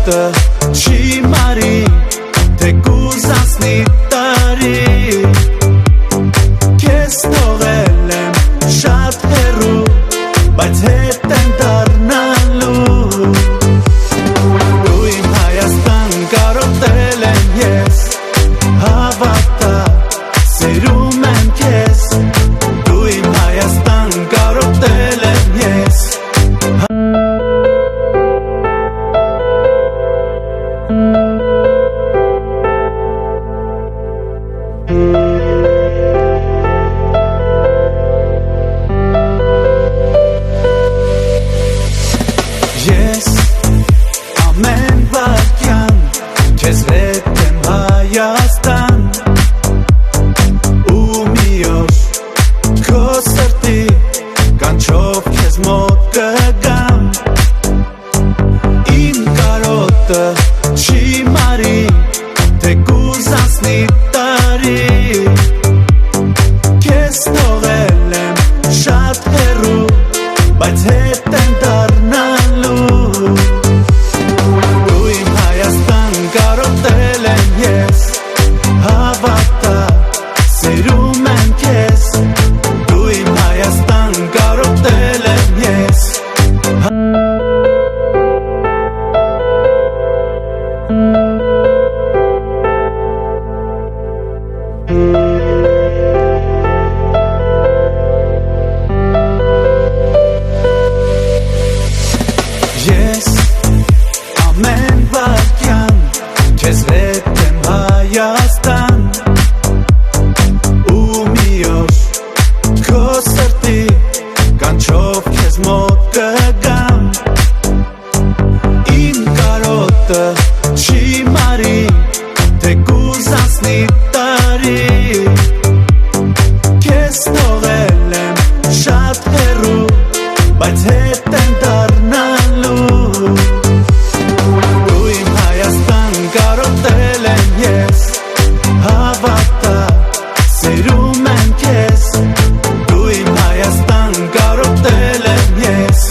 կարոտը չի մարի, թե կուզացնի տարի, քեզ թողել եմ շատ հեռու, բայց հետ եմ դառնալու, դու իմ Հայաստան կարոտել եմ ես, հավատա սիրում եմ քեզ, դու իմ Հայաստան կարոտել եմ ես. Ես ամեն վայրկյան քեզ հետ եմ Հայաստան, ու մի օր քո սրտի կանչով քեզ մոտ կգամ, իմ կարոտը չի մարի, թե կուզացնի տարի, քեզ թողել եմ շատ հեռու, բայց հետ եմ դառնալու, դու իմ Հայաստան կարոտել եմ ես, հավատա սիրում եմ քեզ, դու իմ Հայաստան կարոտել եմ ես. Ես ամեն վայրկյան քեզ հետ եմ Հայաստան, ու մի օր քո սրտի կանչով քեզ մոտ կգամ, իմ կարոտը չի մարի, թե կուզացնի տարի, քեզ թողել եմ շատ հեռու, բայց հետ եմ դառնալու, դու իմ Հայաստան կարոտել եմ ես, հավատա սիրում եմ քեզ, դու իմ Հայաստան կարոտել եմ ես.